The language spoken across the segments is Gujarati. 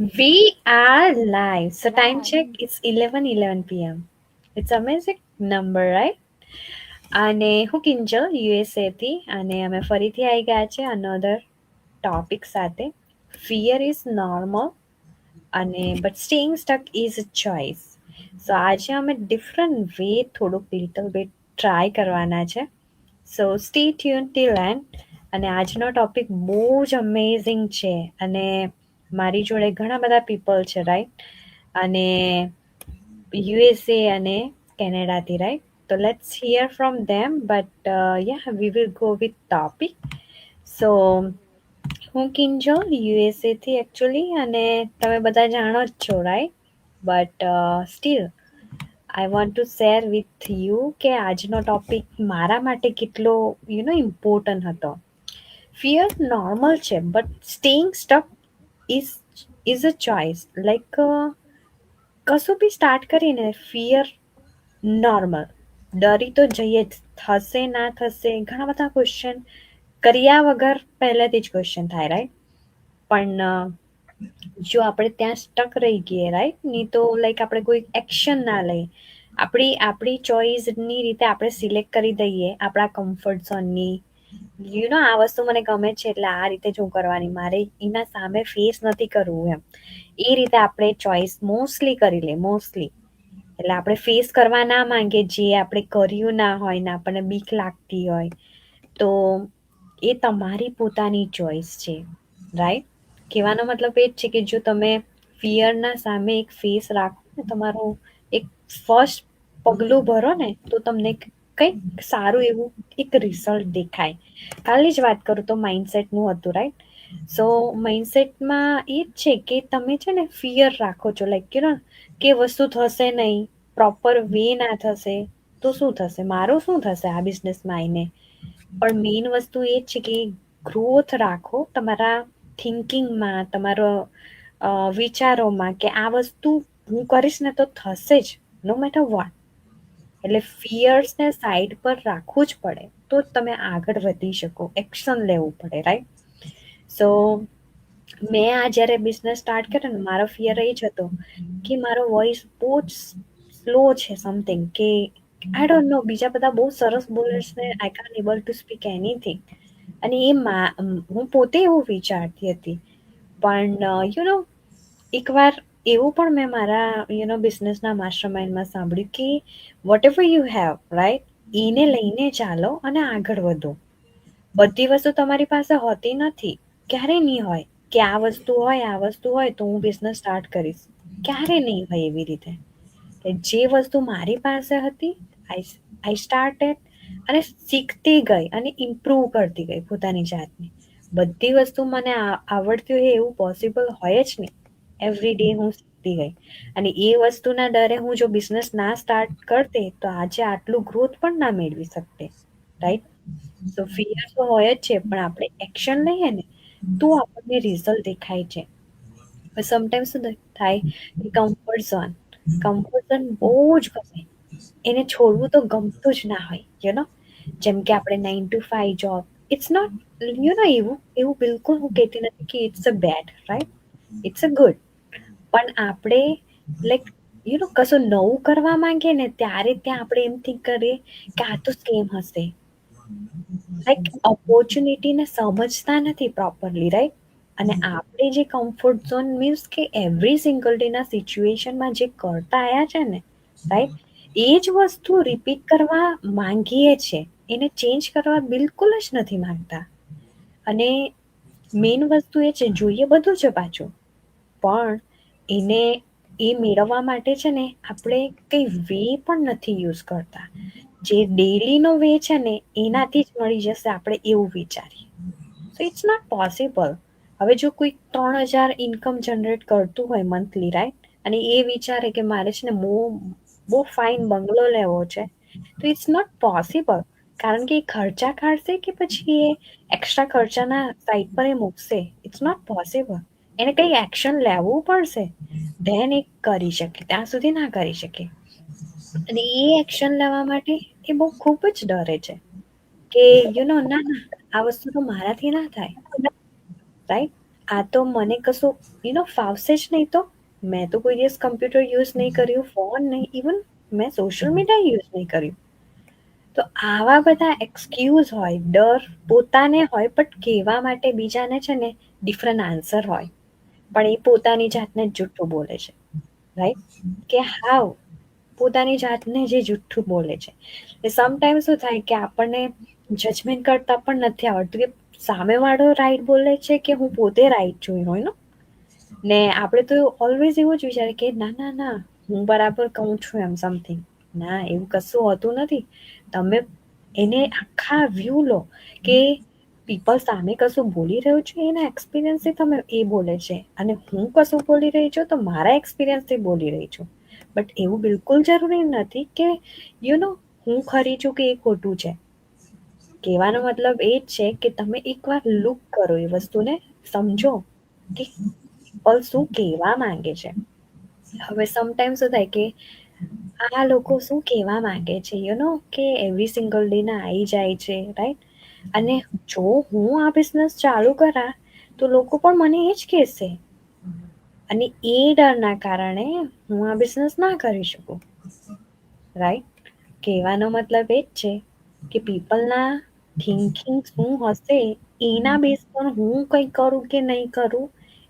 We are live. So time check, it's 11:11 p.m. It's amazing number, right? અને હું કિંજલ યુએસએ થી અને અમે ફરીથી આવી ગયા છે અનધર ટોપિક સાથે. ફિયર ઇઝ નોર્મલ અને but staying stuck is a choice. So આજે અમે ડિફરન્ટ વે થોડુંક લિટલ બીટ ટ્રાય કરવાના છે. So stay tune till end. અને આજનો ટોપિક બહુ જ અમેઝિંગ છે અને મારી જોડે ઘણા બધા પીપલ છે, રાઈટ? અને યુએસએ અને કેનેડાથી, રાઈટ? તો let's hear from them but yeah we will go with topic. So હું કિંજલ યુએસએથી એકચ્યુઅલી, અને તમે બધા જાણો જ છો, right? But still I want to share with you કે આજનો ટોપિક મારા માટે કેટલો ઇમ્પોર્ટન્ટ હતો. ફિયર નોર્મલ છે but staying stuck is is a choice. Like કશું બી સ્ટાર્ટ કરીને ફિયર નોર્મલ. ડરી તો જઈએ જ, થશે ના થશે ઘણા બધા ક્વેશ્ચન કર્યા વગર પહેલેથી જ ક્વેશ્ચન થાય, રાઈટ? પણ જો આપણે ત્યાં સ્ટક રહી ગઈએ, રાઈટ, નહીં તો લાઈક આપણે કોઈ એક્શન ના લઈએ, આપણી ચોઈસની રીતે આપણે સિલેક્ટ કરી દઈએ આપણા કમ્ફર્ટ ઝોનની, આ વસ્તુ મને ગમે છે એટલે આ રીતે જ હું કરવાની, મારે એના સામે ફેસ નથી કરવું એમ. એ રીતે આપણે ચોઈસ મોસ્ટલી કરી લે, મોસ્ટલી. એટલે આપણે ફેસ કરવા ના માંગે જે આપણે કર્યું ના હોય ને આપણને બીક લાગતી હોય, તો એ તમારી પોતાની ચોઈસ છે, રાઈટ? કહેવાનો મતલબ એ જ છે કે જો તમે ફિયરના સામે એક ફેસ રાખો ને, તમારું એક ફર્સ્ટ પગલું ભરો ને, તો તમને કંઈક સારું એવું એક રિઝલ્ટ દેખાય. કાલની જ વાત કરું તો માઇન્ડસેટનું હતું, રાઈટ? સો માઇન્ડસેટમાં એ જ છે કે તમે છે ને ફિયર રાખો છો, લાઈક કે વસ્તુ થશે નહીં, પ્રોપર વે ના થશે તો શું થશે, મારું શું થશે આ બિઝનેસમાં આવીને. પણ મેઇન વસ્તુ એ જ છે કે ગ્રોથ રાખો તમારા થિંકિંગમાં, તમારો વિચારોમાં, કે આ વસ્તુ હું કરીશ ને તો થશે જ, નો મેટર વોટ. એટલે ફિયર્સને સાઈડ પર રાખવું જ પડે, તો જ તમે આગળ વધી શકો, એક્શન લેવું પડે, રાઈટ? સો મેં આ જ્યારે બિઝનેસ સ્ટાર્ટ કર્યો ને, મારો ફિયર એ જ હતો કે મારો વોઇસ બહુ જ સ્લો છે સમથિંગ, કે આઈ ડોન્ટ નો, બીજા બધા બહુ સરસ બોલે છે, I can't able to speak anything. અને હું પોતે એવું વિચારતી હતી. પણ એકવાર એવું પણ મેં મારા બિઝનેસના માસ્ટર માઇન્ડમાં સાંભળ્યું કે whatever you have, right, એને લઈને ચાલો અને આગળ વધો. બધી વસ્તુ તમારી પાસે હોતી નથી, ક્યારેય નહીં હોય કે આ વસ્તુ હોય તો હું બિઝનેસ સ્ટાર્ટ કરીશ, ક્યારે નહીં હોય એવી રીતે. જે વસ્તુ મારી પાસે હતી, આઈ સ્ટાર્ટેડ, અને શીખતી ગઈ અને ઇમ્પ્રૂવ કરતી ગઈ પોતાની જાતને. બધી વસ્તુ મને આવડતી હોય એવું પોસિબલ હોય જ નહીં. એવરી ડે હું શીખતી ગઈ, અને એ વસ્તુના ડરે હું જો બિઝનેસ ના સ્ટાર્ટ કરતે તો આજે આટલું ગ્રોથ પણ ના મેળવી શકતે, રાઈટ? સો ફિયર તો હોય જ છે, પણ આપણે એક્શન લઈએ ને તો આપણને રિઝલ્ટ દેખાય છે. સમટાઈમ્સ શું થાય કે કમ્ફર્ટ ઝોન બહુ જ ગમે, એને છોડવું તો ગમતું જ ના હોય, જેમ કે આપણે 9 to 5 જોબ, ઇટ્સ નોટ, એવું એવું બિલકુલ હું કહેતી નથી કે it's a bad, right? It's a good. પણ આપણે લાઈક કશું નવું કરવા માંગીએ ને ત્યારે ત્યાં આપણે એમ થિંક કરીએ કે આ તો સ્કેમ હશે, લાઈક ઓપોર્ચ્યુનિટીને સમજતા નથી પ્રોપરલી, રાઈટ? અને આપણે જે કમ્ફર્ટ ઝોન મીન્સ કે એવરી સિંગલ ડે ના સિચ્યુએશનમાં જે કરતા આવ્યા છે ને, રાઈટ, એ જ વસ્તુ રિપીટ કરવા માંગીએ છે, એને ચેન્જ કરવા બિલકુલ જ નથી માંગતા. અને મેઇન વસ્તુ એ છે, જોઈએ બધું છે પાછું, પણ એને એ મેળવવા માટે છે ને આપણે કંઈ વે પણ નથી યુઝ કરતા. જે ડેલીનો વે છે ને એનાથી જ મળી જશે આપણે એવું વિચારીએ. So it's not possible. હવે જો કોઈ 3,000 ઇન્કમ જનરેટ કરતું હોય મંથલી, રાઈટ, અને એ વિચારે કે મારે છે ને બહુ ફાઇન બંગલો લેવો છે, તો ઇટ્સ નોટ પોસિબલ. કારણ કે એ ખર્ચા કાઢશે કે પછી એ એક્સ્ટ્રા ખર્ચાના સાઈડ પર એ મૂકશે, ઇટ્સ નોટ પોસિબલ. એને કંઈ એક્શન લેવું પડશે, ધેન એ કરી શકે, ત્યાં સુધી ના કરી શકે. અને એ એક્શન લેવા માટે એ બહુ ખૂબ જ ડરે છે કે ના ના, આ વસ્તુ તો મારાથી ના થાય, રાઈટ? આ તો મને કશું ફાવશે જ નહીં તો મેં તો કોઈ દિવસ કમ્પ્યુટર યુઝ નહીં કર્યું, ફોન નહીં, ઇવન મેં સોશિયલ મીડિયા યુઝ નહીં કર્યું. તો આવા બધા એક્સક્યુઝ હોય, ડર પોતાને હોય, બટ કહેવા માટે બીજાને છે ને ડિફરન્ટ આન્સર હોય, પણ એ પોતાની જાતને જ જુઠ્ઠું બોલે છે, રાઈટ? કે હાવ પોતાની જાતને જે જુઠ્ઠું બોલે છે. સમટાઈમ શું થાય કે આપણને જજમેન્ટ કરતા પણ નથી આવડતું કે સામેવાળો રાઈટ બોલે છે કે હું પોતે રાઈટ છું, ને આપણે તો ઓલવેઝ એવું જ વિચારે કે ના ના ના હું બરાબર કહું છું એમ સમથિંગ. ના, એવું કશું હોતું નથી. તમે એને આખા વ્યૂ લો કે પીપલ સામે કશું બોલી રહ્યું છે એના એક્સપિરિયન્સથી તમે એ બોલે છે, અને હું કશું બોલી રહી છું તો મારા એક્સપિરિયન્સથી બોલી રહી છું. બટ એવું બિલકુલ જરૂરી નથી કે હું ખરી છું કે એ ખોટું છે. કહેવાનો મતલબ એ જ છે કે તમે એકવાર લુક કરો, એ વસ્તુને સમજો કે પીપલ શું કહેવા માંગે છે. હવે સમટાઈમ શું થાય કે આ લોકો શું કહેવા માંગે છે, કે એવરી સિંગલ ડે ના આવી જાય છે, રાઈટ? અને જો હું આ બિઝનેસ ચાલુ કરા તો લોકો પણ મને એ જ કહેશે, અને એ ડરના કારણે હું આ બિઝનેસ ના કરી શકું, રાઈટ? કહેવાનો મતલબ એ જ છે કે પીપલના થિંકિંગ શું હશે એના બેઝ પર હું કંઈ કરું કે નહીં કરું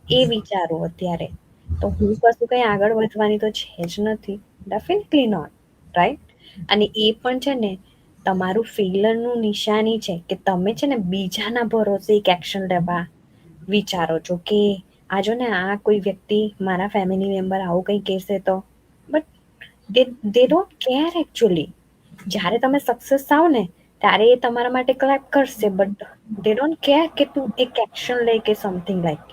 એ વિચારું અત્યારે. તો હું કશું કંઈ આગળ વધવાની તો છે જ નથી, ડેફિનેટલી નોટ, રાઈટ? અને એ પણ છે ને તમારું ફેલરનું નિશાની છે કે તમે છે ને બીજાના ભરોસે એક એક્શન લેવા વિચારો છો કે આ જો ને આ કોઈ વ્યક્તિ મારા ફેમિલી મેમ્બર આવું કંઈ કહેશે તો, but they don't care actually. જ્યારે તમે સક્સેસ થાવ ને ત્યારે એ તમારા માટે ક્લેપ કરશે, બટ દે ડોન્ટ કેર કે તું એક એક્શન લે કે સમથિંગ લાઈક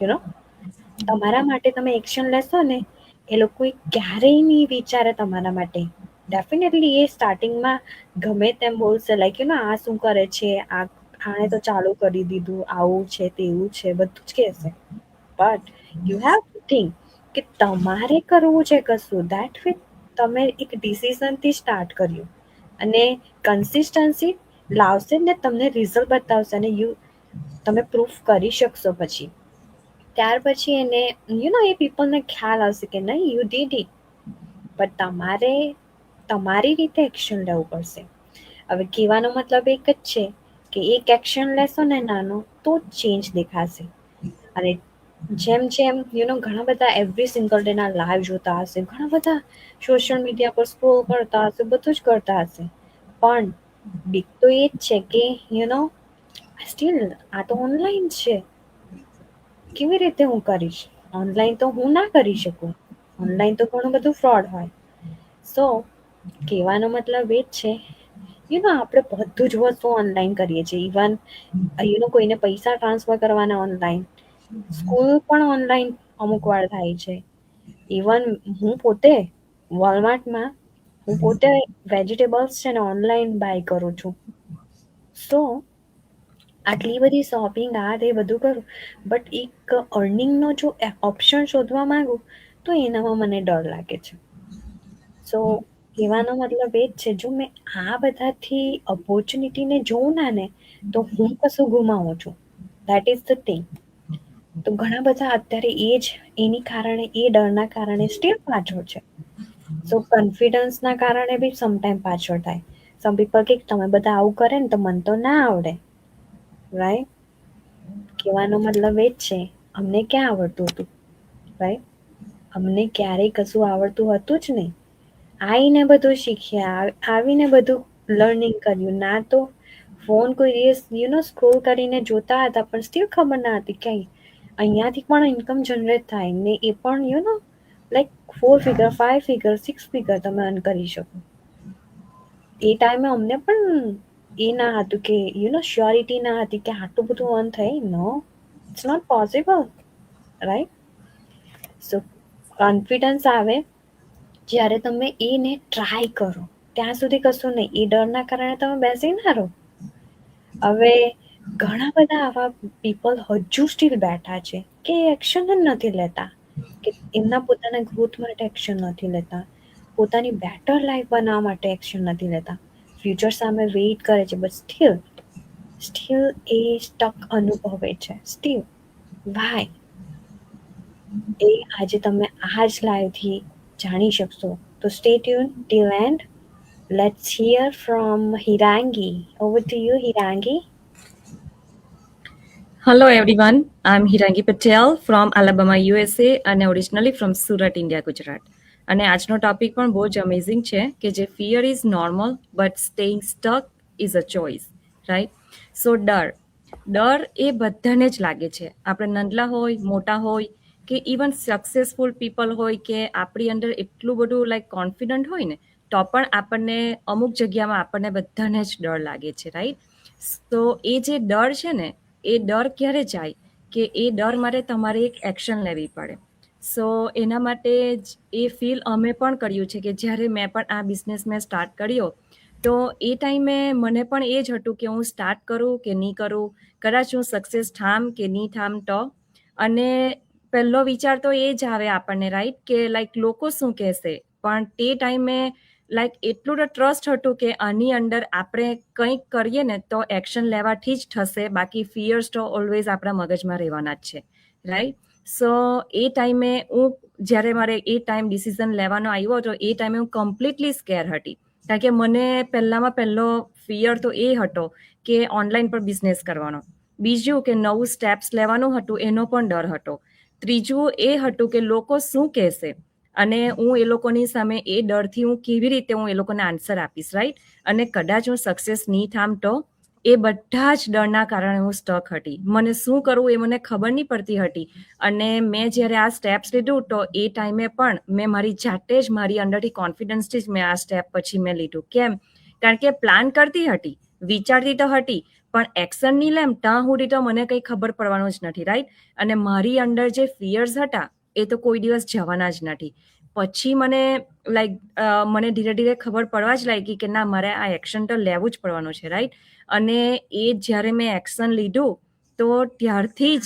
તમારા માટે તમે એક્શન લેશો ને એ લોકો ક્યારેય નહીં વિચારે તમારા માટે. ડેફિનેટલી એ સ્ટાર્ટિંગમાં ગમે તેમ બોલશે, લાઈક આ શું કરે છે, આણે તો ચાલુ કરી દીધું, આવું છે તેવું છે, બધું જ કહેશે. But you have two think કે તમારે કરવું છે કશું, દેટ મીન્સ તમે એક ડિસિઝનથી સ્ટાર્ટ કર્યું, અને કન્સિસ્ટન્સી લાવશે ને તમને રિઝલ્ટ બતાવશે, અને તમે પ્રૂફ કરી શકશો પછી. ત્યાર પછી એને એ પીપલને ખ્યાલ આવશે કે નહીં યુ ડીડ ઇટ, બટ તમારે તમારી રીતે એક્શન લેવું પડશે. હવે કહેવાનો મતલબ એક જ છે કે એક એક્શન લેશો ને નાનો તો જ ચેન્જ દેખાશે. અને જેમ જેમ ઘણા બધા એવરી સિંગલ ડે ના લાઈવ જોતા હશે, ઘણા બધા સોશિયલ મીડિયા પર સ્ક્રોલ કરતા હશે, બધું જ કરતા હશે, પણ બીક તો એ જ છે કે સ્ટીલ આ તો ઓનલાઈન છે, કેવી રીતે હું કરીશ? ઓનલાઈન તો હું ના કરી શકું, ઓનલાઈન તો ઘણું બધું ફ્રોડ હોય. સો કહેવાનો મતલબ એ જ છે આપણે બધું જ વસ્તુ ઓનલાઈન કરીએ છીએ. ઇવન કોઈને પૈસા ટ્રાન્સફર કરવાના ઓનલાઈન, સ્કૂલ પણ ઓનલાઈન અમુક વાર થાય છે. ઇવન હું પોતે વોલમાર્ટમાં હું પોતે વેજીટેબલ્સ છે ને ઓનલાઈન બાય કરું છું. સો આટલી બધી શોપિંગ આ તે બધું કરું, બટ એક અર્નિંગનો જો ઓપ્શન શોધવા માંગુ તો એનામાં મને ડર લાગે છે. સો કહેવાનો મતલબ એ જ છે, જો મેં આ બધાથી ઓપોર્ચ્યુનિટીને જોઉં ને તો હું કશું ગુમાવું છું, દેટ ઇઝ ધ થિંગ. તો ઘણા બધા અત્યારે એની કારણે એ ડરના કારણે સ્ટીલ પાછળ છે. સો કોન્ફિડન્સના કારણે બી સમટાઈમ પાછળ થાય. સમ પીપલ કે તમે બધા આવું કરે ને તો મને તો ના આવડે, રાઈટ? કહેવાનો મતલબ એ જ છે, અમને ક્યાં આવડતું હતું, રાઈટ? અમને ક્યારેય કશું આવડતું હતું જ નહીં. આવીને બધું શીખ્યા, આવીને બધું લર્નિંગ કર્યું. ના તો ફોન કોઈ દિવસ સ્ક્રોલ કરીને જોતા હતા, પણ સ્ટીલ ખબર ના હતી કે અહીંયાથી પણ ઇન્કમ જનરેટ થાય, ને એ પણ લાઈક 4 ફિગર, 5 ફિગર, 6 ફિગર તમે અર્ન કરી શકો. એ ટાઈમે અમને પણ એ ના હતું કે શ્યોરિટી ના હતી કે આટલું બધું અર્ન થાય. No, it's not possible, right? So confidence આવે જ્યારે તમે એને ટ્રાય કરો, ત્યાં સુધી કશું નહીં. એ ડરના કારણે તમે બેસી ના રહો. હવે ઘણા બધા આવા પીપલ હજુ સ્ટીલ બેઠા છે કે એક્શન જ નથી લેતા, કે એમના પોતાના ગ્રોથ માટે એક્શન નથી લેતા, પોતાની બેટર લાઈફ બનાવવા માટે એક્શન નથી લેતા. ફ્યુચર સામે વેઇટ કરે છે, બટ સ્ટીલ એ સ્ટક અનુભવે છે. Steel Y? એ આજે તમે આ જ લાઈવથી જાણી શકશો. તો stay tune till end. Let's hear from Hirangi. Over to you, Hirangi. Hello everyone, I'm Hirangi Patel from Alabama, USA અને originally from Surat, India, Gujarat. અને આજનો ટોપિક પણ બહુ જ અમેઝિંગ છે કે જે fear is normal but staying stuck is a choice, right? So ડર એ બધાને જ લાગે છે. આપણે નાનલા હોય, મોટા હોય કે ઇવન સક્સેસફુલ પીપલ હોય કે આપણી અંદર એટલું બધું લાઈક કોન્ફિડન્ટ હોય ને તો પણ આપણને અમુક જગ્યામાં આપણને બધાને જ ડર લાગે છે, રાઈટ? તો એ જે ડર છે ને એ ડર ક્યારે જાય કે એ ડર માટે તમારે એક એક્શન લેવી પડે. સો એના માટે જ એ ફીલ અમે પણ કર્યું છે કે જ્યારે મેં પણ આ બિઝનેસ મેં સ્ટાર્ટ કર્યો તો એ ટાઈમે મને પણ એ જ હતું કે હું સ્ટાર્ટ કરું કે નહીં કરું, કદાચ હું સક્સેસ થામ કે નહીં થામ તો. અને પહેલો વિચાર તો એ જ આવે આપણને, રાઈટ, કે લાઈક લોકો શું કહેશે. પણ તે ટાઈમે લાઈક એટલું તો ટ્રસ્ટ હતું કે આની અંદર આપણે કંઈક કરીએ ને તો એક્શન લેવાથી જ થશે, બાકી ફિયર્સ તો ઓલવેઝ આપણા મગજમાં રહેવાના જ છે, રાઈટ? સો એ ટાઈમે હું જ્યારે મારે એ ટાઈમ ડિસિઝન લેવાનો આવ્યો હતો એ ટાઈમે હું કમ્પ્લીટલી સ્કેર હતી. કારણ કે મને પહેલો ફિયર તો એ હતો કે ઓનલાઈન પર બિઝનેસ કરવાનો. બીજું કે નવું સ્ટેપ્સ લેવાનું હતું એનો પણ ડર હતો. ત્રીજું એ હતું કે લોકો શું કહેશે અને હું એ લોકોની સામે એ ડરથી હું કેવી રીતે હું એ લોકોને આન્સર આપીશ, રાઈટ? અને કદાચ હું સક્સેસ નહીં થામ તો એ બધા જ ડરના કારણે હું સ્ટક હતી. મને શું કરવું એ મને ખબર નહીં પડતી હતી. અને મેં જ્યારે આ સ્ટેપ્સ લીધું તો એ ટાઈમે પણ મેં મારી જાતે જ મારી અંદરથી કોન્ફિડન્સથી જ મેં આ સ્ટેપ પછી મેં લીધું. કેમ? કારણ કે પ્લાન કરતી હતી, વિચારતી તો હતી, પણ એક્શન નહીં લેમ ત્યાં સુધી તો મને કંઈ ખબર પડવાનું જ નથી, રાઈટ? અને મારી અંદર જે ફિયર્સ હતા એ તો કોઈ દિવસ જવાના જ નથી. પછી મને લાઈક મને ધીરે ધીરે ખબર પડવા જ લાગી કે ના, મારે આ એક્શન તો લેવું જ પડવાનું છે, રાઈટ? અને એ જ્યારે મેં એક્શન લીધું તો ત્યારથી જ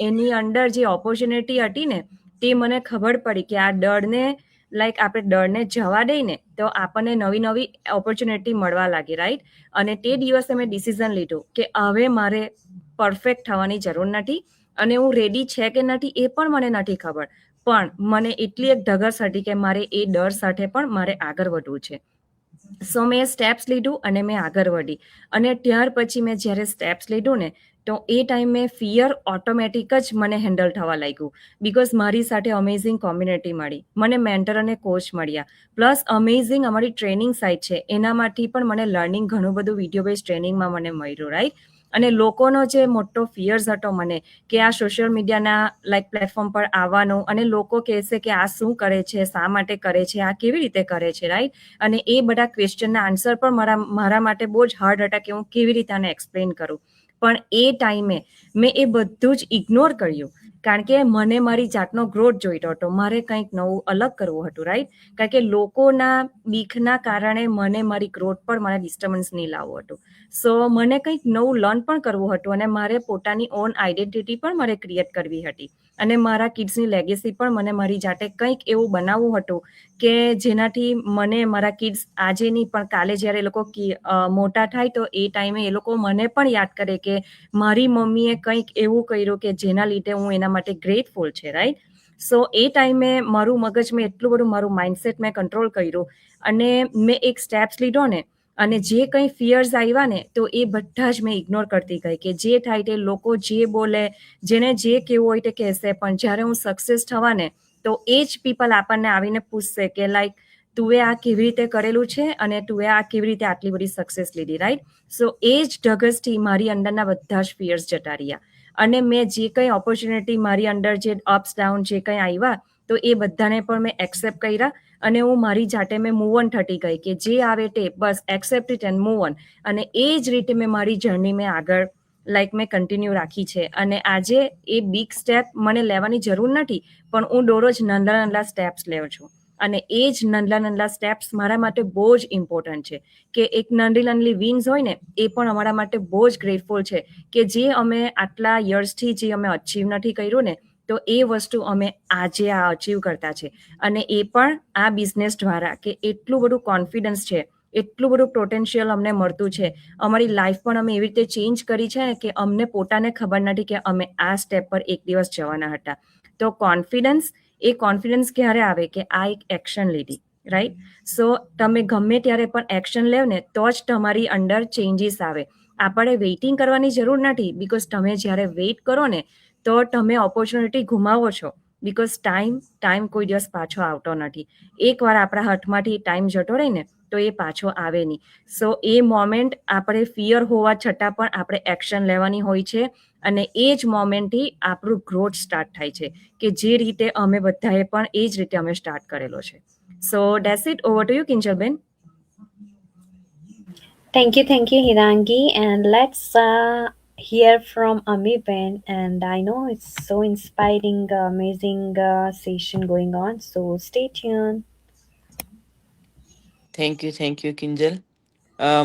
એની અંદર જે ઓપોર્ચ્યુનિટી હતી ને તે મને ખબર પડી કે આ ડરને લાઈક આપણે ડરને જવા દઈએ ને તો આપણને નવી નવી ઓપોર્ચ્યુનિટી મળવા લાગી, રાઈટ? અને તે દિવસે મેં ડિસિઝન લીધું કે હવે મારે પરફેક્ટ થવાની જરૂર નથી અને હું રેડી છે કે નથી એ પણ મને નથી ખબર, પણ મને એટલી એક ધગસ હતી કે મારે એ ડર સાથે પણ મારે આગળ વધવું છે. સો મેં સ્ટેપ્સ લીધું અને મેં આગળ વધી. અને ત્યાર પછી મેં જ્યારે સ્ટેપ્સ લીધું ને તો એ ટાઈમે ફિયર ઓટોમેટિક જ મને હેન્ડલ થવા લાગ્યું. બિકોઝ મારી સાથે અમેઝિંગ કોમ્યુનિટી મળી, મને મેન્ટર અને કોચ મળ્યા, પ્લસ અમેઝિંગ અમારી ટ્રેનિંગ સાઇટ છે એનામાંથી પણ મને લર્નિંગ ઘણું બધું વિડીયો બેઝ ટ્રેનિંગમાં મને મળ્યું, રાઈટ? અને લોકોનો જે મોટો ફિયર્સ હતો મને કે આ સોશિયલ મીડિયાના લાઈક પ્લેટફોર્મ પર આવવાનું અને લોકો કહેશે કે આ શું કરે છે, શા માટે કરે છે, આ કેવી રીતે કરે છે, રાઈટ? અને એ બધા ક્વેશ્ચનના આન્સર પણ મારા માટે બહુ જ હાર્ડ હતા કે હું કેવી રીતે આને એક્સપ્લેન કરું. પણ એ ટાઈમે મેં એ બધું જ ઇગ્નોર કર્યું કારણ કે મને મારી જાતનો ગ્રોથ જોઈતો હતો, મારે કંઈક નવું અલગ કરવું હતું, રાઈટ? કારણ કે લોકોના બીકના કારણે મને મારી ગ્રોથ પર મારે ડિસ્ટર્બન્સ નહીં લાવવું હતું. સો મને કંઈક નવું લર્ન પણ કરવું હતું અને મારે પોતાની ઓન આઈડેન્ટિટી પણ મારે ક્રિએટ કરવી હતી. અને મારા કિડ્સની લેગેસી પણ મને મારી જાતે કંઈક એવું બનાવવું હતું કે જેનાથી મને મારા કિડ્સ આજે નહીં પણ કાલે જ્યારે એ લોકો મોટા થાય તો એ ટાઈમે એ લોકો મને પણ યાદ કરે કે મારી મમ્મીએ કંઈક એવું કર્યું કે જેના લીધે હું એના માટે ગ્રેટફુલ છે, રાઈટ? સો એ ટાઈમે મારું મગજ મેં એટલું બધું મારું માઇન્ડસેટ મેં કંટ્રોલ કર્યું અને મેં એક સ્ટેપ્સ લીધો ને અને જે કંઈ ફિયર્સ આવ્યા ને તો એ બધા જ મેં ઇગ્નોર કરતી ગઈ કે જે થાય તે લોકો જે બોલે, જેને જે કહેવું હોય તે કહેશે, પણ જ્યારે હું સક્સેસ થવા ને તો એ જ પીપલ આપણને આવીને પૂછશે કે લાઈક તુંએ આ કેવી રીતે કરેલું છે અને તુંએ આ કેવી રીતે આટલી બધી સક્સેસ લીધી, રાઈટ? સો એ જ ઢગસથી મારી અંદરના બધા જ ફિયર્સ જતા રહ્યા અને મેં જે કંઈ ઓપોર્ચ્યુનિટી મારી અંદર જે અપ્સ ડાઉન જે કંઈ આવ્યા તો એ બધાને પણ મેં એક્સેપ્ટ કર્યા અને હું મારી જાતે મેં મૂવ ઓન થતી ગઈ કે જે આવે તે બસ accept it and move on. અને એ જ રીતે મેં મારી જર્ની મેં આગળ લાઈક મેં કન્ટિન્યુ રાખી છે. અને આજે એ બિગ સ્ટેપ મને લેવાની જરૂર નથી, પણ હું દરરોજ નાના નાના સ્ટેપ્સ લેઉં છું અને એ જ નાના સ્ટેપ્સ મારા માટે બહુ જ ઇમ્પોર્ટન્ટ છે કે એક નાની વિન્સ હોય ને એ પણ અમારા માટે બહુ જ ગ્રેટફુલ છે કે જે અમે આટલા યર્સથી જે અમે અચીવ નથી કર્યું ને તો એ વસ્તુ અમે આજે આ અચીવ કરતા છે. અને એ પણ આ બિઝનેસ દ્વારા કે એટલું બધું કોન્ફિડન્સ છે, એટલું બધું પોટેન્શિયલ અમને મળતું છે, અમારી લાઈફ પણ અમે એવી રીતે ચેન્જ કરી છે કે અમને પોતાને ખબર નથી કે અમે આ સ્ટેપ પર એક દિવસ જવાના હતા. તો કોન્ફિડન્સ ક્યારે આવે કે આ એક એક્શન લીધી, રાઈટ? સો તમે ગમે ત્યારે પણ એક્શન લેવ ને તો જ તમારી અંડર ચેન્જીસ આવે. આપણે વેઇટિંગ કરવાની જરૂર નથી, બીકોઝ તમે જ્યારે વેઇટ કરો ને તો તમે ઓપોર્ચ્યુનિટી ગુમાવો છો. બીકોઝ ટાઈમ કોઈ દિવસ પાછો આવતો નથી. એકવાર આપણા હાથમાંથી ટાઈમ જતો રહે ને તો એ પાછો આવે નહીં. સો એ મોમેન્ટ આપણે ફિયર હોવા છતાં પણ આપણે એક્શન લેવાની હોય છે, અને એ જ મોમેન્ટથી આપણું ગ્રોથ સ્ટાર્ટ થાય છે, કે જે રીતે અમે બધાએ પણ એ જ રીતે અમે સ્ટાર્ટ કરેલો છે. So that's it. Over to you, કિંજલબેન. Thank you, Hirangi. And let's hear from Amiben. And I know it's so inspiring, amazing session going on. So stay tuned. Thank you Kinjal.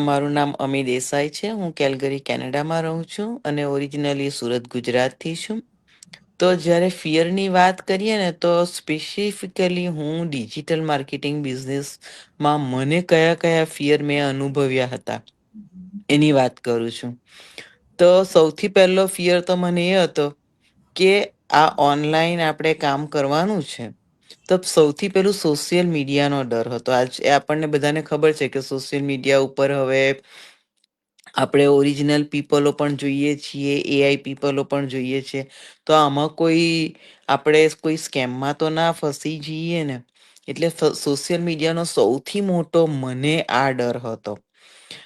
મારું નામ અમી દેસાઈ છે. હું કેલગરી કેનેડામાં રહું છું અને ઓરિજિનલી સુરત ગુજરાતથી છું. તો જ્યારે ફિયરની વાત કરીએ ને તો સ્પેસિફિકલી હું ડિજિટલ માર્કેટિંગ બિઝનેસમાં મને કયા કયા ફિયર મેં અનુભવ્યા હતા એની વાત કરું છું. તો સૌથી પહેલો ફિયર તો મને એ હતો કે આ ઓનલાઈન આપણે કામ કરવાનું છે, તો સૌથી પહેલું સોશિયલ મીડિયાનો ડર હતો. એ આપણને બધાને ખબર છે કે સોશિયલ મીડિયા ઉપર હવે આપણે ઓરિજિનલ પીપલો પણ જોઈએ છીએ, એઆઈ પીપલો પણ જોઈએ છીએ. તો આમાં આપણે કોઈ સ્કેમમાં તો ના ફસી જઈએ ને. એટલે સોશિયલ મીડિયાનો સૌથી મોટો મને આ ડર હતો.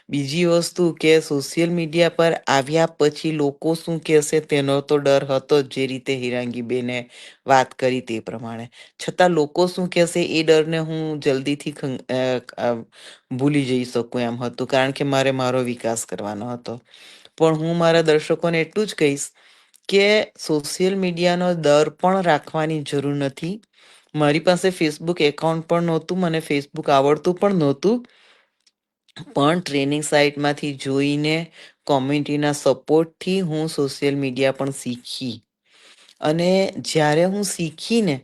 બીજી વસ્તુ કે સોશિયલ મીડિયા પર આવ્યા પછી લોકો શું કહેશે તેનો તો ડર હતો જ, જે રીતે હિરાંગીબેને વાત કરી તે પ્રમાણે. છતાં લોકો શું કહેશે એ ડરને હું જલ્દીથી ભૂલી જઈ શકું એમ હતું, કારણ કે મારે મારો વિકાસ કરવાનો હતો. પણ હું મારા દર્શકોને એટલું જ કહીશ કે સોશિયલ મીડિયાનો ડર પણ રાખવાની જરૂર નથી. મારી પાસે ફેસબુક એકાઉન્ટ પણ નહોતું, મને ફેસબુક આવડતું પણ નહોતું, પણ ટ્રેનિંગ સાઇટમાંથી જોઈને કોમ્યુનિટીના સપોર્ટથી હું સોશિયલ મીડિયા પણ શીખી. અને જ્યારે હું શીખીને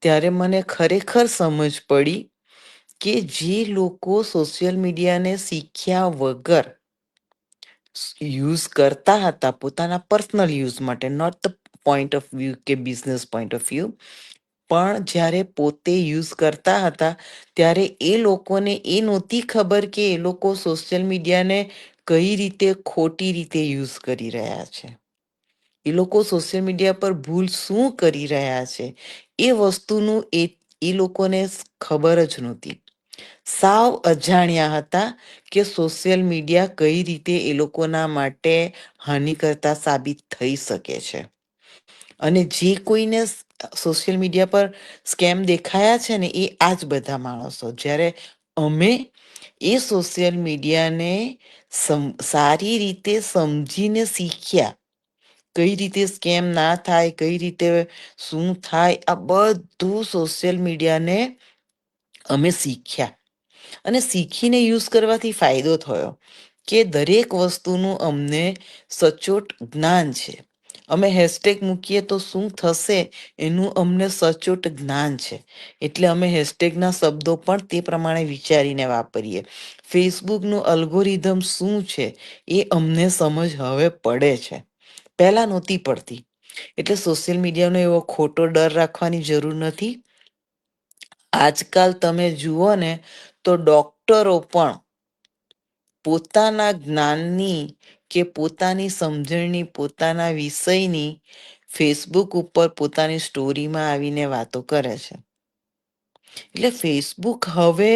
ત્યારે મને ખરેખર સમજ પડી કે જે લોકો સોશિયલ મીડિયાને શીખ્યા વગર યુઝ કરતા હતા પોતાના પર્સનલ યુઝ માટે, not the point of view કે બિઝનેસ પોઈન્ટ ઓફ વ્યૂ, પણ જ્યારે પોતે યુઝ કરતા હતા ત્યારે એ લોકોને એ નહોતી ખબર કે એ લોકો સોશિયલ મીડિયાને કઈ રીતે ખોટી રીતે યુઝ કરી રહ્યા છે. એ લોકો સોશિયલ મીડિયા પર ભૂલ શું કરી રહ્યા છે એ વસ્તુનું એ લોકોને ખબર જ નહોતી. સાવ અજાણ્યા હતા કે સોશિયલ મીડિયા કઈ રીતે એ લોકોના માટે હાનિકર્તા સાબિત થઈ શકે છે. અને જે કોઈને સોશિયલ મીડિયા પર સ્કેમ દેખાયા છે ને એ આ જ બધા માણસો. જ્યારે અમે એ સોશિયલ મીડિયાને સારી રીતે સમજીને શીખ્યા, કઈ રીતે સ્કેમ ના થાય, કઈ રીતે શું થાય, આ બધું સોશિયલ મીડિયાને અમે શીખ્યા. અને શીખીને યુઝ કરવાથી ફાયદો થયો કે દરેક વસ્તુનું અમને સચોટ જ્ઞાન છે. અમે હેશટેગ મૂકીએ તો શું થશે એનું અમને સચોટ જ્ઞાન છે. એટલે અમે હેશટેગના શબ્દો પણ તે પ્રમાણે વિચારીને વાપરીએ. ફેસબુકનું અલ્ગોરિધમ શું છે એ અમને સમજ હવે પડે છે, પહેલા નહોતી પડતી. એટલે સોશિયલ મીડિયાનો એવો ખોટો ડર રાખવાની જરૂર નથી. આજકાલ તમે જુઓ ને તો ડોક્ટરો પણ પોતાના જ્ઞાનની કે પોતાની સમજણની, પોતાના વિષયની ફેસબુક ઉપર પોતાની સ્ટોરીમાં આવીને વાતો કરે છે. એટલે ફેસબુક હવે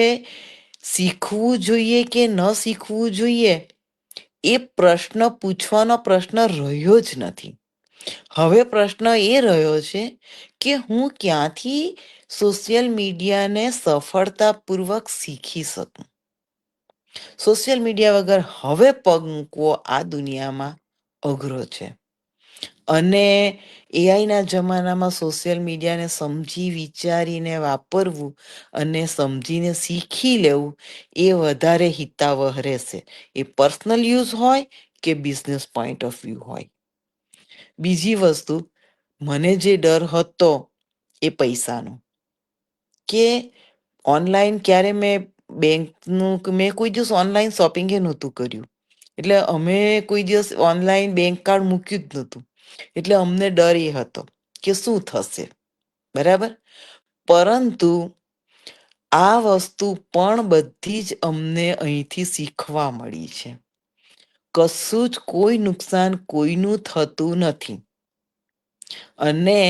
શીખવું જોઈએ કે ન શીખવું જોઈએ એ પ્રશ્ન પૂછવાનો પ્રશ્ન રહ્યો જ નથી. હવે પ્રશ્ન એ રહ્યો છે કે હું ક્યાંથી સોશિયલ મીડિયાને સફળતાપૂર્વક શીખી શકું. સોશિયલ મીડિયા વગર હવે પગ મૂકવો આ દુનિયામાં અઘરો છે. અને એઆઈના જમાનામાં સોશિયલ મીડિયાને સમજી વિચારીને વાપરવું અને સમજીને શીખી લેવું એ વધારે હિતાવહ રહેશે. એ પર્સનલ યુઝ હોય કે બિઝનેસ પોઈન્ટ ઓફ વ્યૂ હોય. બીજી વસ્તુ, મને જે ડર હતો એ પૈસાનો, કે ઓનલાઈન ક્યારે મેં કોઈ દિવસ ઓનલાઈન શોપિંગ એ નહોતું કર્યું. એટલે અમે કોઈ દિવસ ઓનલાઈન બેંક કાર્ડ મૂક્યું જ નહોતું. એટલે અમને ડર એ હતો કે શું થશે. બરાબર. પરંતુ આ વસ્તુ પણ બધી જ અમને અહીંથી શીખવા મળી છે. કશું જ કોઈ નુકસાન કોઈનું થતું નથી. અને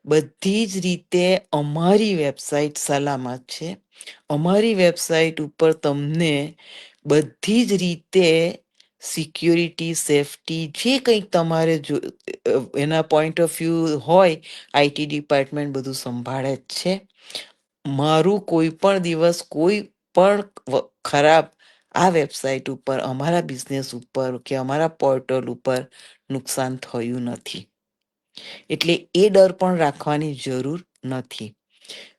બધી જ રીતે અમારી વેબસાઇટ સલામત છે. અમારી વેબસાઇટ ઉપર તમને બધી જ રીતે સિક્યોરિટી, સેફટી જે કંઈક તમારે એના પોઈન્ટ ઓફ વ્યૂ હોય, આઈટી ડિપાર્ટમેન્ટ બધું સંભાળે જ છે. મારું કોઈ પણ દિવસ કોઈ પણ ખરાબ આ વેબસાઇટ ઉપર, અમારા બિઝનેસ ઉપર કે અમારા પોર્ટલ ઉપર નુકસાન થયું નથી. એટલે એ ડર પણ રાખવાની જરૂર નથી.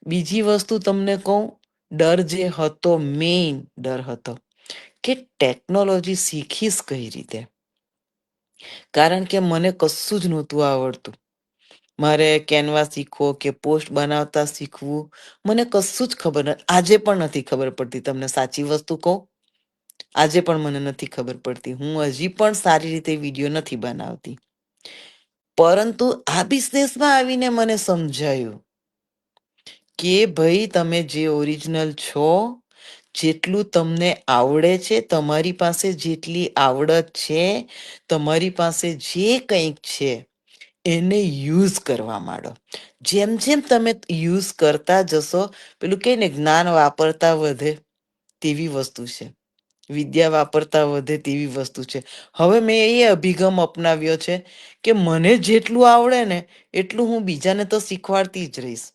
બીજી વસ્તુ તમને કહું, ડર જે હતો, મેઇન ડર હતો કે ટેકનોલોજી શીખીશ કઈ રીતે. કારણ કે મને કશું જ નહોતું આવડતું. મારે કેનવા શીખવો કે પોસ્ટ બનાવતા શીખવું, મને કશું જ ખબર નથી. આજે પણ નથી ખબર પડતી. તમને સાચી વસ્તુ કહું, આજે પણ મને નથી ખબર પડતી. હું હજી પણ સારી રીતે વિડીયો નથી બનાવતી. પરંતુ આ બિઝનેસમાં આવીને મને સમજાયું કે ભાઈ તમે જે ઓરિજિનલ છો, જેટલું તમને આવડે છે, તમારી પાસે જેટલી આવડત છે, તમારી પાસે જે કંઈક છે એને યુઝ કરવા માંડો. જેમ જેમ તમે યુઝ કરતા જશો, પેલું કે ને જ્ઞાન વાપરતા વધે, તેવી વસ્તુ છે. વિદ્યા વાપરતા વધે તેવી વસ્તુ છે. હવે મેં એ અભિગમ અપનાવ્યો છે કે મને જેટલું આવડે ને એટલું હું બીજાને તો શીખવાડતી જ રહીશ.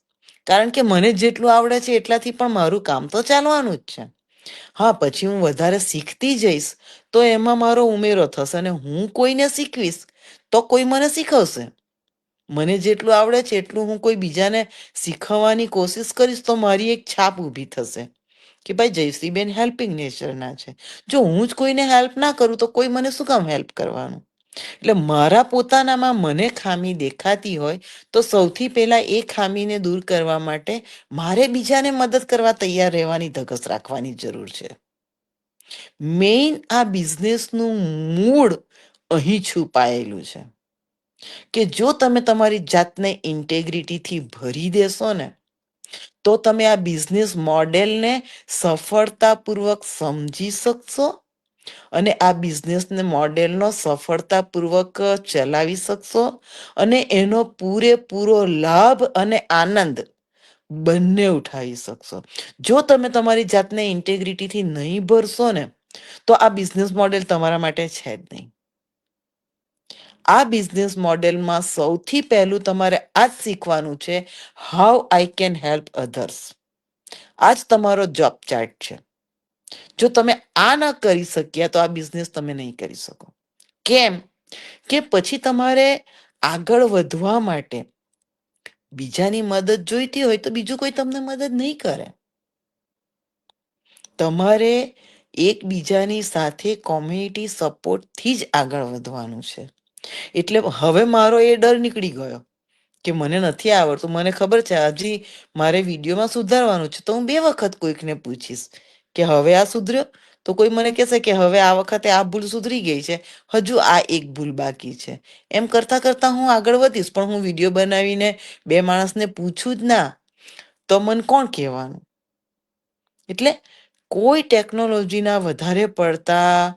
કારણ કે મને જેટલું આવડે છે એટલાથી પણ મારું કામ તો ચાલવાનું જ છે. હા, પછી હું વધારે શીખતી જઈશ તો એમાં મારો ઉમેરો થશે અને હું કોઈને શીખવીશ તો કોઈ મને શીખવશે. મને જેટલું આવડે છે એટલું હું કોઈ બીજાને શીખવવાની કોશિશ કરીશ તો મારી એક છાપ ઊભી થશે કે ભાઈ જયશ્રીબેન હેલ્પિંગ નેચરના છે. જો હું જ કોઈને હેલ્પ ના કરું તો કોઈ મને શું કામ હેલ્પ કરવાનું. એટલે મારા પોતાનામાં મને ખામી દેખાતી હોય તો સૌથી પહેલા એ ખામીને દૂર કરવા માટે મારે બીજાને મદદ કરવા તૈયાર રહેવાની ધગસ રાખવાની જરૂર છે. મેઇન આ બિઝનેસનું મૂળ અહીં છુપાયેલું છે કે જો તમે તમારી જાતને ઇન્ટેગ્રિટીથી ભરી દેશો ને તો તમે આ બિઝનેસ મોડેલને સફળતાપૂર્વક સમજી શકશો અને આ બિઝનેસને મોડેલનો સફળતાપૂર્વક ચલાવી શકશો અને એનો પૂરેપૂરો લાભ અને આનંદ બંને ઉઠાવી શકશો. જો તમે તમારી જાતને ઇન્ટેગ્રિટીથી નહીં ભરશો ને તો આ બિઝનેસ મોડેલ તમારા માટે છે જ નહીં. આ બિઝનેસ મોડેલમાં સૌથી પહેલું તમારે આ જ શીખવાનું છે, how I can help others. આ જ તમારો જોબ ચાર્ટ છે. જો તમે આ ન કરી શક્યા તો આ બિઝનેસ તમે નહીં કરી શકો. કેમ કે પછી તમારે આગળ વધવા માટે બીજાની મદદ જોઈતી હોય તો બીજું કોઈ તમને મદદ નહીં કરે. તમારે એકબીજાની સાથે કોમ્યુનિટી સપોર્ટથી જ આગળ વધવાનું છે. એટલે હવે મારો એ ડર નીકળી ગયો કે મને નથી આવડતું. મને ખબર છે હજી મારે વિડીયોમાં સુધારવાનું છે તો હું 2 વખત કોઈકને પૂછીશ કે હવે આ સુધર્યો, તો કોઈ મને કહેશે કે હવે આ વખતે આ ભૂલ સુધરી ગઈ છે, હજુ આ એક ભૂલ બાકી છે. એમ કરતા કરતા હું આગળ વધીશ. પણ હું વિડીયો બનાવીને 2 માણસને પૂછું જ ના તો મને કોણ કહેવાનું. એટલે કોઈ ટેકનોલોજીના વધારે પડતા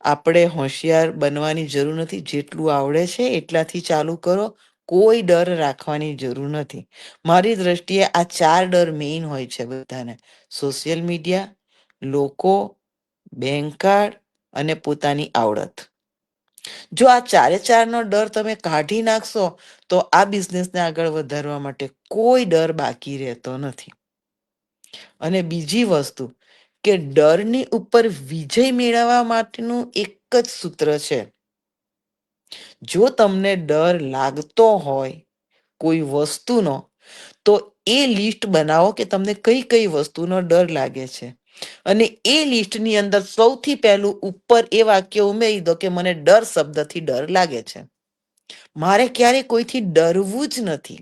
આપણે હોશિયાર બનવાની જરૂર નથી. જેટલું આવડે છે એટલાથી ચાલુ કરો. કોઈ ડર રાખવાની જરૂર નથી. મારી દ્રષ્ટિએ આ 4 ડર મેઇન હોય છે બધાને: સોશિયલ મીડિયા, લોકો, બેંક કાર્ડ અને પોતાની આવડત. જો આ 4-4નો ડર તમે કાઢી નાખશો તો આ બિઝનેસને આગળ વધારવા માટે કોઈ ડર બાકી રહેતો નથી. અને બીજી વસ્તુ કે ડરની ઉપર વિજય મેળવવા માટેનું એક જ સૂત્ર છે: જો તમને ડર લાગતો હોય કોઈ વસ્તુનો તો એ લિસ્ટ બનાવો કે તમને કઈ કઈ વસ્તુનો ડર લાગે છે અને એ લિસ્ટની અંદર સૌથી પહેલું ઉપર એ વાક્ય ઉમેરી દો કે મને ડર શબ્દથી ડર લાગે છે. મારે ક્યારે કોઈથી ડરવું જ નથી.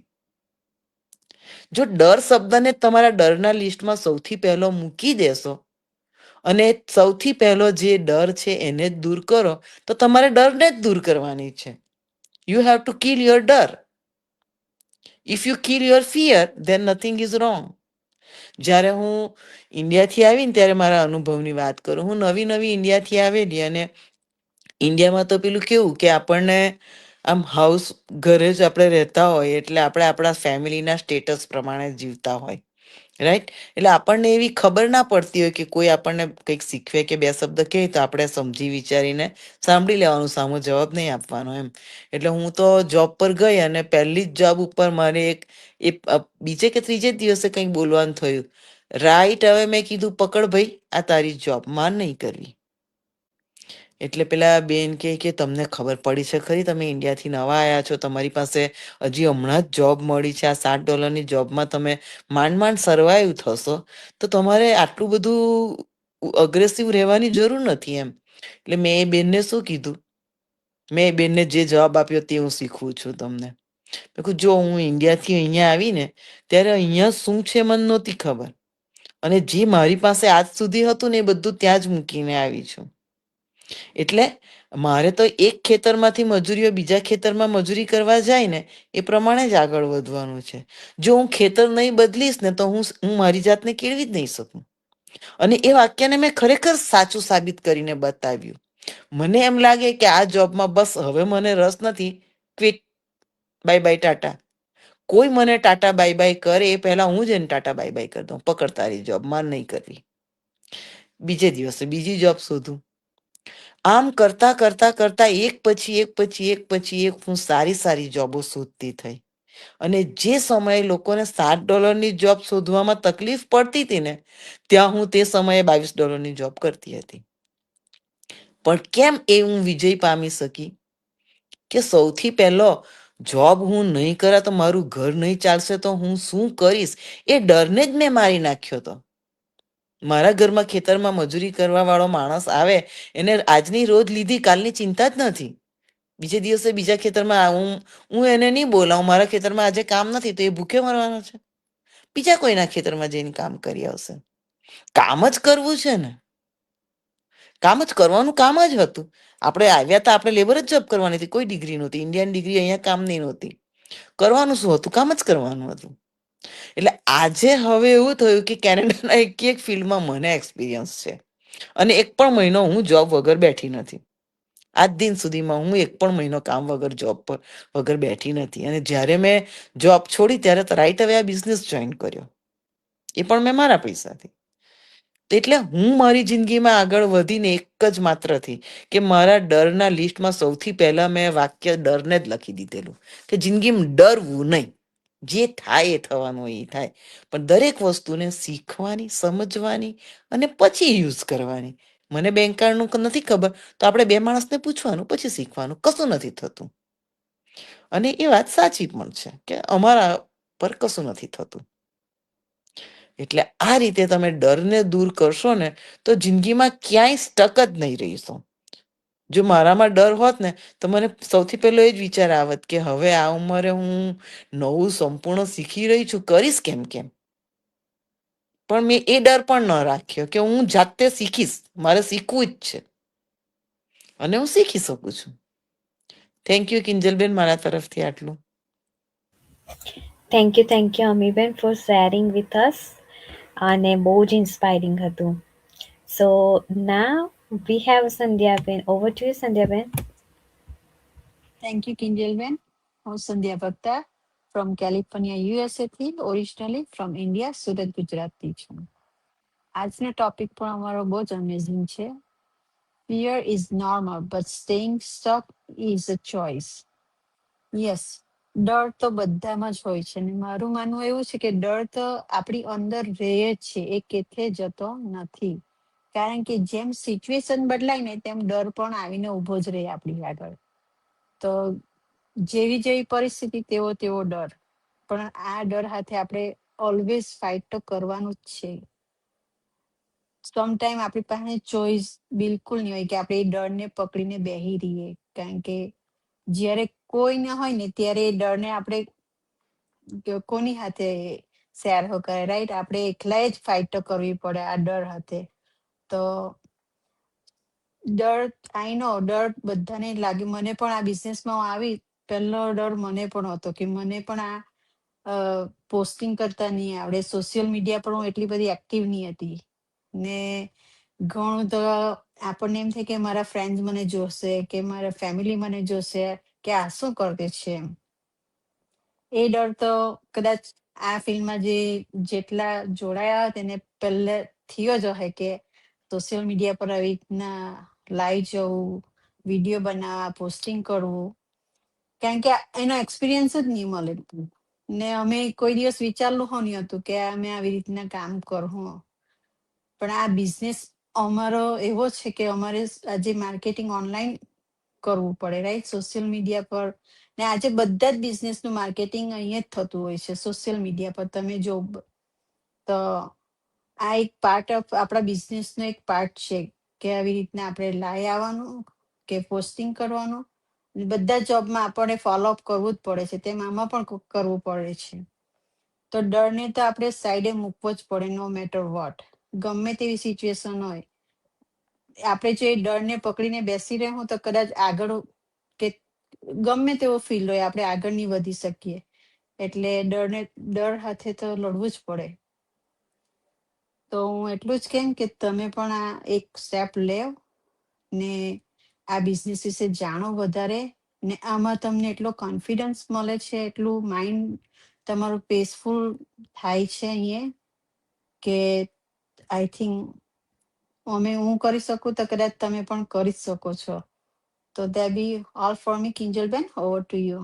જો ડર શબ્દને તમારા ડરના લિસ્ટમાં સૌથી પહેલો મૂકી દેશો અને સૌથી પહેલો જે ડર છે એને જ દૂર કરો તો તમારે ડરને જ દૂર કરવાની છે. You have to kill your ડર. If you kill your fear then nothing is wrong. જ્યારે હું ઇન્ડિયાથી આવીને ત્યારે મારા અનુભવની વાત કરું. હું નવી નવી ઇન્ડિયાથી આવેલી અને ઇન્ડિયામાં તો પેલું કેવું કે આપણને આમ હાઉસ ઘરે જ આપણે રહેતા હોય એટલે આપણે આપણા ફેમિલીના સ્ટેટસ પ્રમાણે જીવતા હોય, રાઈટ? એટલે આપણને એવી ખબર ના પડતી હોય કે કોઈ આપણને કંઈક શીખવે કે બે શબ્દ કહે તો આપણે સમજી વિચારીને સાંભળી લેવાનું, સામો જવાબ નહીં આપવાનો એમ. એટલે હું તો જોબ પર ગઈ અને પહેલી જ જોબ ઉપર મારે બીજે કે ત્રીજે જ દિવસે કંઈક બોલવાનું થયું. રાઈટ હવે મેં કીધું પકડ ભાઈ, આ તારી જોબ, માર નહીં કરવી. એટલે પેલા બેન કે તમને ખબર પડી છે ખરી, તમે ઇન્ડિયાથી નવા આવ્યા છો, તમારી પાસે હજી હમણાં જ જોબ મળી છે, આ $7ની જોબમાં તમે માંડ માંડ સર્વાઈવ થશો, તો તમારે આટલું બધું અગ્રેસિવ રહેવાની જરૂર નથી એમ. એટલે મેં એ બેનને શું કીધું, મેં એ બેનને જે જવાબ આપ્યો તે હું શીખવું છું તમને. મેં કીધું જો હું ઇન્ડિયાથી અહીંયા આવીને ત્યારે અહીંયા શું છે મને નહોતી ખબર, અને જે મારી પાસે આજ સુધી હતું ને એ બધું ત્યાં જ મૂકીને આવી છું. એટલે મારે તો એક ખેતરમાંથી મજૂરીઓ બીજા ખેતરમાં મજૂરી કરવા જાય ને એ પ્રમાણે જ આગળ વધવાનું છે. જો હું ખેતર નહીં બદલીશ ને તો હું મારી જાતને કેળવી જ નહીં શકું. અને એ વાક્યને મેં ખરેખર સાચું સાબિત કરીને બતાવ્યું. મને એમ લાગે કે આ જોબમાં બસ હવે મને રસ નથી, ક્વિટ, બાય બાય ટાટા. કોઈ મને ટાટા બાય બાય કરે એ પહેલા હું જ એને ટાટા બાય બાય કરી દઉં, પકડ તારી જોબ, માર નહીં કરવી. બીજે દિવસે બીજી જોબ શોધું. આમ કરતા કરતા કરતા એક પછી એક પછી એક પછી એક હું સારી સારી જોબો શોધતી થઈ. અને જે સમયે લોકોને $7ની જોબ શોધવામાં તકલીફ પડતી હતી ને, ત્યાં હું તે સમયે $22ની જોબ કરતી હતી. પણ કેમ એ હું વિજય પામી શકી? કે સૌથી પહેલો જોબ હું નહીં કરા તો મારું ઘર નહીં ચાલશે તો હું શું કરીશ, એ ડરને જ મેં મારી નાખ્યો હતો. મારા ઘરમાં ખેતરમાં મજૂરી કરવા વાળો માણસ આવે, એને આજની રોજ લીધી કાલની ચિંતા જ નથી. બીજે દિવસે બીજા ખેતરમાં હું એને નહીં બોલાવું, મારા ખેતરમાં આજે કામ નથી તો એ ભૂખે મરવાનો છે. બીજા કોઈના ખેતરમાં જઈને કામ કરી આવશે. કામ જ કરવું છે ને, કામ જ કરવાનું, કામ જ હતું. આપણે આવ્યા હતા, આપણે લેબર જ જોબ કરવાની હતી, કોઈ ડિગ્રી નહોતી, ઇન્ડિયન ડિગ્રી અહીંયા કામની નહોતી. કરવાનું શું હતું? કામ જ કરવાનું હતું. એટલે આજે હવે એવું થયું કે કેનેડાના એક ફિલ્ડમાં મને એક્સપિરિયન્સ છે અને એક પણ મહિનો હું જોબ વગર બેઠી નથી. આજ દિન સુધીમાં હું એક પણ મહિનો કામ વગર જોબ પર વગર બેઠી નથી. અને જ્યારે મેં જોબ છોડી ત્યારે રાઈટ હવે આ બિઝનેસ જોઈન કર્યો, એ પણ મેં મારા પૈસાથી. એટલે હું મારી જિંદગીમાં આગળ વધીને એક જ માત્રથી કે મારા ડરના લિસ્ટમાં સૌથી પહેલા મેં વાક્ય ડરને જ લખી દીધેલું કે જિંદગીમાં ડરવું નહીં, જે થાય એ થવાનું એ થાય, પણ દરેક વસ્તુને શીખવાની, સમજવાની અને પછી યુઝ કરવાની. મને બેંક કાર્ડનું નથી ખબર તો આપણે બે માણસને પૂછવાનું, પછી શીખવાનું, કશું નથી થતું. અને એ વાત સાચી પણ છે કે અમારા પર કશું નથી થતું. એટલે આ રીતે તમે ડરને દૂર કરશો ને તો જિંદગીમાં ક્યાંય સ્ટક જ નહીં રહીશો. જો મારામાં ડર હોત ને તો મને સૌથી પહેલો એ જ વિચાર આવત કે હવે આ ઉંમરે હું નવું સંપૂર્ણ શીખી રહી છું, કરીશ કેમ કેમ. પણ મેં એ ડર પણ ન રાખ્યો કે હું જાતે શીખીશ, મારે શીખવું જ છે અને હું શીખી શકું છું. થેન્ક યુ કિંજલબેન, મારા તરફથી આટલું. થેન્ક યુ અમીબેન ફોર શેરિંગ વિથ અસ. અને બહુ જ ઇન્સ્પાયરિંગ હતું. સો નાવ વી હેવ સંધ્યાબેન. ઓવર ટુ યુ સંધ્યાબેન. થેન્ક યુ કિંજલબેન. હું Sandhya Bhakta from California USA થી, ઓરિજિનલી ફ્રોમ ઇન્ડિયા, સુરત ગુજરાતથી છું. આજનો ટોપિક પણ અમારો બહુ જ અમેઝિંગ છે. Fear is normal but staying stuck is a choice. Yes, ડર તો બધામાં જ હોય છે ને મારું માનવું એવું છે કે ડર તો આપણી અંદર રહે જ છે, એ કેથે જતો નથી. કારણ કે જેમ સિચ્યુએશન બદલાય ને તેમ ડર પણ આવીને ઊભો જ રહે આપણી આગળ. તો જેવી જેવી પરિસ્થિતિ તેવો તેવો ડર, પણ આ ડર સાથે આપણે ઓલવેઝ ફાઇટ તો કરવાનું જ છે. સમટાઈમ આપણી પાસે ચોઈસ બિલકુલ નહીં હોય કે આપણે એ ડરને પકડીને બેહી રહીએ. કારણ કે જ્યારે કોઈ ના હોય ને ત્યારે એ ડરને આપણે કોની હાથે શેર કરે, રાઈટ? આપણે એકલા જ ફાઇટ તો કરવી પડે આ ડર હાથે. તો ડર, આઈ નો ડર બધાને લાગે. મને પણ આ બિઝનેસમાં આવી પહેલો ડર મને પણ હતો કે મને પણ આ પોસ્ટિંગ કરતા નહીં આવડે. સોશિયલ મીડિયા પર હું એટલી બધી એક્ટિવ નહીં હતી. ને ઘણું તો આપણને એમ થાય કે મારા ફ્રેન્ડ્સ મને જોશે કે મારા ફેમિલી મને જોશે કે આ શું કરે છે એમ. એ ડર તો કદાચ આ ફિલ્ડમાં જેટલા જોડાયા તેને પહેલે થયો જ હશે કે સોશિયલ મીડિયા પર આવી રીતના લાઈવ જવું, વિડીયો બનાવવા, પોસ્ટિંગ કરવું. કારણ કે એનો એક્સપિરિયન્સ જ નહીં મળે. ને અમે કોઈ દિવસ વિચારલું હો નહીં હતું કે અમે આવી રીતના કામ કરું. પણ આ બિઝનેસ અમારો એવો છે કે અમારે આજે માર્કેટિંગ ઓનલાઈન કરવું પડે, રાઈટ? સોશિયલ મીડિયા પર. ને આજે બધા જ બિઝનેસ નું માર્કેટિંગ અહીંયા જ થતું હોય છે સોશિયલ મીડિયા પર. તમે જો તો આ એક પાર્ટ ઓફ આપણા બિઝનેસ નો એક પાર્ટ છે કે આવી રીતના આપણે લાઈ આવવાનું કે પોસ્ટિંગ કરવાનું. બધા જોબમાં આપણે ફોલોઅપ કરવું જ પડે છે, તેમ આમાં પણ કરવું પડે છે. તો ડરને તો આપણે સાઈડે મૂકવો જ પડે, નો મેટર વોટ. ગમે તેવી સિચ્યુએશન હોય, આપણે જો એ ડરને પકડીને બેસી રહે તો કદાચ આગળ કે ગમે તેવો ફીલ્ડ હોય આપણે આગળ નહીં વધી શકીએ. એટલે ડર સાથે તો લડવું જ પડે. તો હું એટલું જ કેમ કે તમે પણ આ એક સ્ટેપ લેવ ને આ બિઝનેસ વિશે જાણો વધારે. ને આમાં તમને એટલો કોન્ફિડન્સ મળે છે, એટલું માઇન્ડ તમારું પીસફુલ થાય છે અહીંયા કે આઈ થિંક હું કરી શકું તો કદાચ તમે પણ કરી જ શકો છો. તો that be all for me, Kinjalben. Over to you.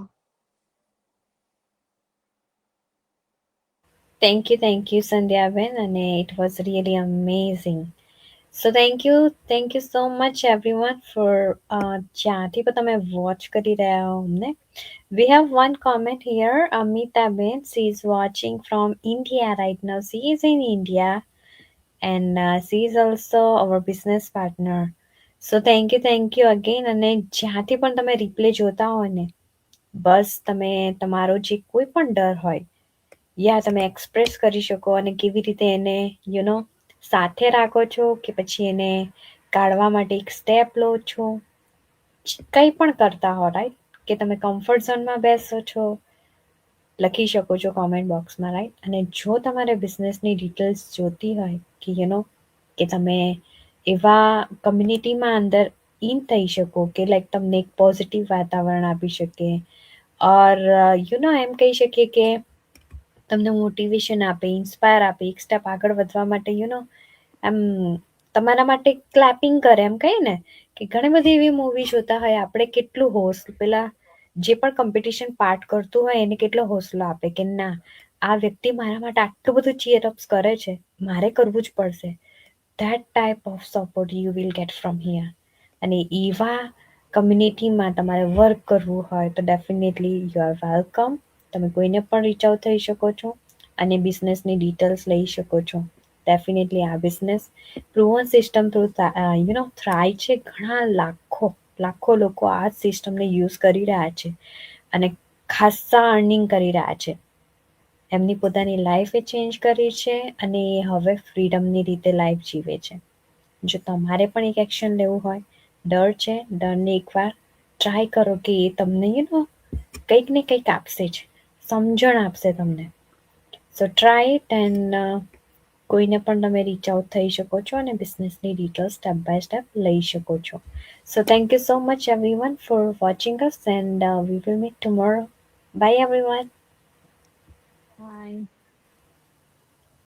Thank you, Sandhya-ben, and it was really amazing. So thank you so much everyone for જ્યાંથી પણ તમે વોચ કરી રહ્યા હો અમને. We have one comment here, Amita-ben. She is watching from India right now. She is in India and she is also our business partner. So thank you again. અને જ્યાંથી પણ તમે રિપ્લે જોતા હોય ને, બસ તમે તમારો જે કોઈ પણ ડર હોય યા તમે એક્સપ્રેસ કરી શકો અને કેવી રીતે એને સાથે રાખો છો કે પછી એને કાઢવા માટે એક સ્ટેપ લો છો, કંઈ પણ કરતા હો, રાઈટ? કે તમે કમ્ફર્ટ ઝોનમાં બેસો છો, લખી શકો છો કોમેન્ટ બોક્સમાં, રાઈટ? અને જો તમારે બિઝનેસની ડિટેલ્સ જોતી હોય કે કે તમે એવા કમ્યુનિટીમાં અંદર ઇન થઈ શકો કે લાઈક તમને એક પોઝિટિવ વાતાવરણ આપી શકે, ઓર એમ કહી શકીએ કે તમને મોટિવેશન આપે, ઇન્સ્પાયર આપે, એક સ્ટેપ આગળ વધવા માટે એમ તમારા માટે ક્લેપિંગ કરે, એમ કહીએ ને કે ઘણી બધી એવી મૂવી જોતા હોય આપણે, કેટલું પેલા જે પણ કોમ્પિટિશન પાર્ટ કરતું હોય એને કેટલો હોસલો આપે કે ના, આ વ્યક્તિ મારા માટે આટલું બધું ચીયરઅપ્સ કરે છે, મારે કરવું જ પડશે. That type of support you will get from here. અને એવા કમ્યુનિટીમાં તમારે વર્ક કરવું હોય તો ડેફિનેટલી યુ આર વેલકમ. તમે કોઈને પણ રીચ આઉટ થઈ શકો છો અને બિઝનેસની ડિટેલ્સ લઈ શકો છો. ડેફિનેટલી આ બિઝનેસ પ્રૂવન સિસ્ટમ થ્રુ થ્રાય છે. ઘણા લાખો લોકો આ સિસ્ટમને યુઝ કરી રહ્યા છે અને ખાસ્સા અર્નિંગ કરી રહ્યા છે. એમની પોતાની લાઈફ એ ચેન્જ કરી છે અને એ હવે ફ્રીડમની રીતે લાઈફ જીવે છે. જો તમારે પણ એક એક્શન લેવું હોય, ડર છે, ડરને એકવાર ટ્રાય કરો કે એ તમને કંઈક ને કંઈક આપશે જ, સમજણ આપશે તમને. સો ટ્રાય ઇટ એન્ડ કોઈને પણ તમે રીચ આઉટ થઈ શકો છો અને બિઝનેસની ડિટેલ્સ સ્ટેપ બાય સ્ટેપ લઈ શકો છો. So thank you so much everyone for watching us and we will meet tomorrow. By everyone. Bye.